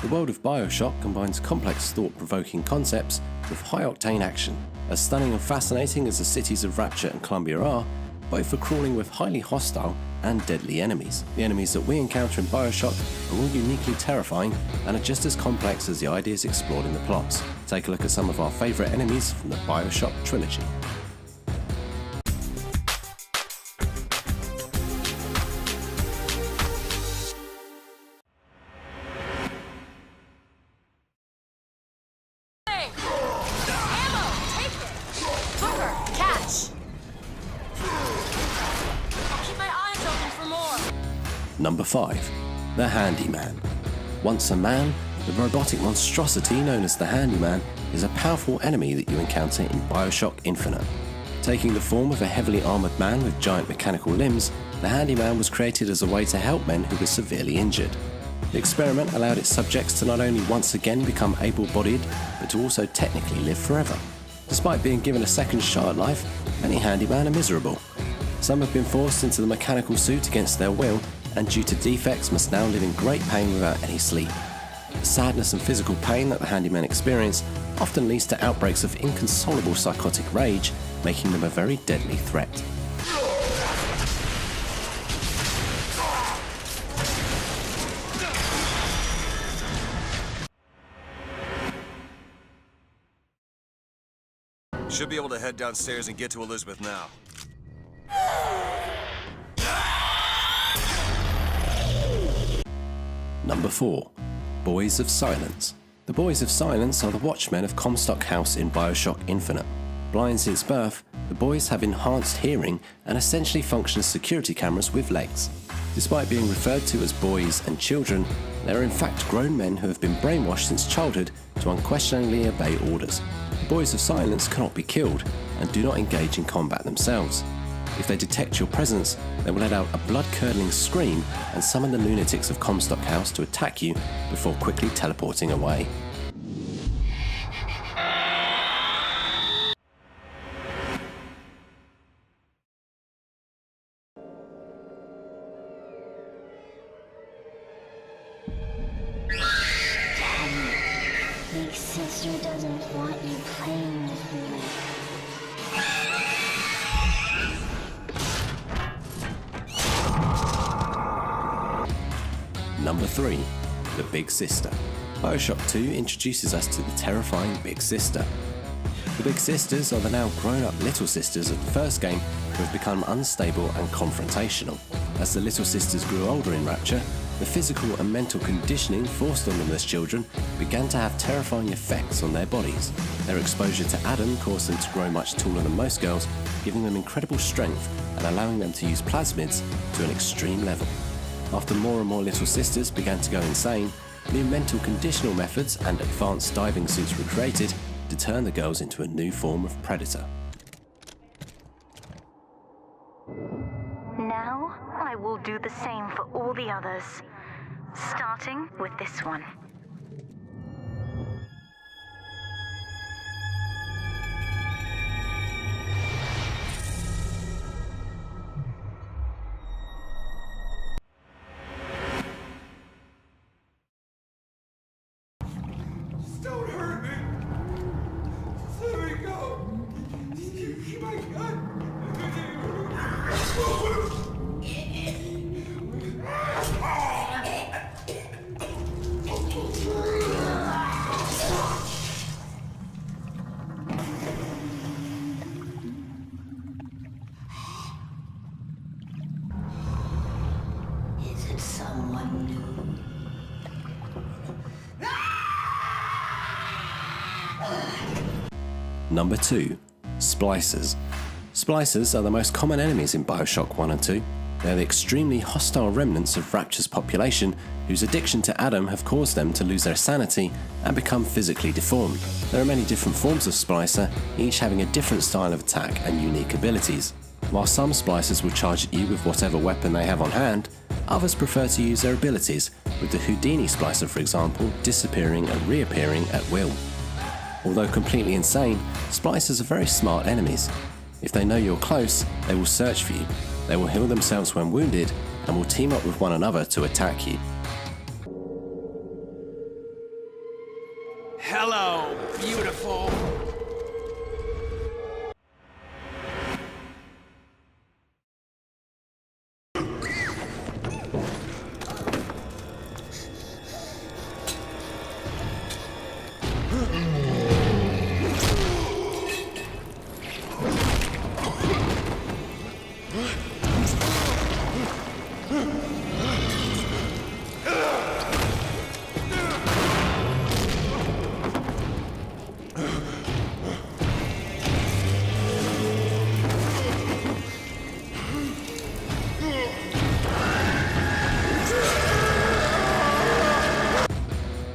The world of Bioshock combines complex thought-provoking concepts with high-octane action. As stunning and fascinating as the cities of Rapture and Columbia are, both are crawling with highly hostile and deadly enemies. The enemies that we encounter in Bioshock are all uniquely terrifying and are just as complex as the ideas explored in the plots. Take a look at some of our favourite enemies from the Bioshock trilogy. Number 5. The Handyman. Once a man, the robotic monstrosity known as the Handyman is a powerful enemy that you encounter in Bioshock Infinite. Taking the form of a heavily armoured man with giant mechanical limbs, the Handyman was created as a way to help men who were severely injured. The experiment allowed its subjects to not only once again become able-bodied, but to also technically live forever. Despite being given a second shot at life, many Handyman are miserable. Some have been forced into the mechanical suit against their will, and due to defects must now live in great pain without any sleep. The sadness and physical pain that the Handyman experience often leads to outbreaks of inconsolable psychotic rage, making them a very deadly threat. Should be able to head downstairs and get to Elizabeth now. Number 4. Boys of Silence. The Boys of Silence are the watchmen of Comstock House in Bioshock Infinite. Blind since birth, the boys have enhanced hearing and essentially function as security cameras with legs. Despite being referred to as boys and children, they are in fact grown men who have been brainwashed since childhood to unquestioningly obey orders. The Boys of Silence cannot be killed and do not engage in combat themselves. If they detect your presence, they will let out a blood-curdling scream and summon the lunatics of Comstock House to attack you before quickly teleporting away. Big sister doesn't want you playing with me. Number 3. The Big Sister. Bioshock 2 introduces us to the terrifying Big Sister. The Big Sisters are the now grown-up Little Sisters of the first game who have become unstable and confrontational. As the Little Sisters grew older in Rapture, the physical and mental conditioning forced on them as children began to have terrifying effects on their bodies. Their exposure to Adam caused them to grow much taller than most girls, giving them incredible strength and allowing them to use plasmids to an extreme level. After more and more Little Sisters began to go insane, new mental conditional methods and advanced diving suits were created to turn the girls into a new form of predator. Now, I will do the same for all the others, starting with this one. Don't hurt me! Let me go! My God! Is it someone new? Number 2. Splicers. Splicers are the most common enemies in Bioshock 1 and 2. They are the extremely hostile remnants of Rapture's population whose addiction to Adam have caused them to lose their sanity and become physically deformed. There are many different forms of Splicer, each having a different style of attack and unique abilities. While some Splicers will charge at you with whatever weapon they have on hand, others prefer to use their abilities, with the Houdini Splicer for example disappearing and reappearing at will. Although completely insane, Splicers are very smart enemies. If they know you're close, they will search for you. They will heal themselves when wounded and will team up with one another to attack you. beautiful.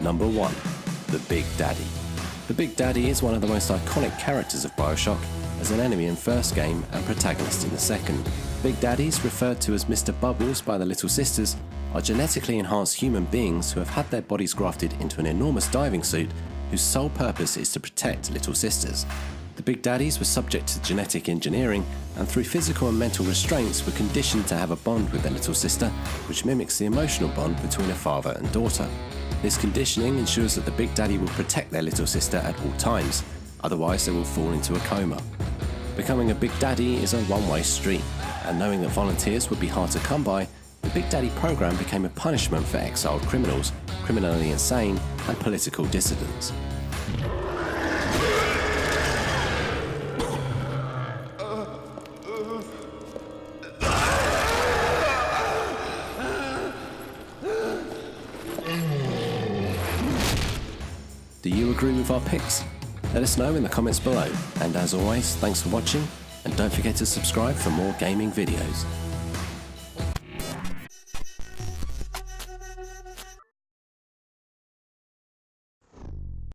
Number 1. The Big Daddy. The Big Daddy is one of the most iconic characters of Bioshock, as an enemy in first game and protagonist in the second. Big Daddies, referred to as Mr. Bubbles by the Little Sisters, are genetically enhanced human beings who have had their bodies grafted into an enormous diving suit whose sole purpose is to protect Little Sisters. The Big Daddies were subject to genetic engineering and through physical and mental restraints were conditioned to have a bond with their little sister, which mimics the emotional bond between a father and daughter. This conditioning ensures that the Big Daddy will protect their little sister at all times, otherwise they will fall into a coma. Becoming a Big Daddy is a one-way street, and knowing that volunteers would be hard to come by, the Big Daddy program became a punishment for exiled criminals, criminally insane, and political dissidents. Do you agree with our picks? Let us know in the comments below, and as always, thanks for watching, and don't forget to subscribe for more gaming videos.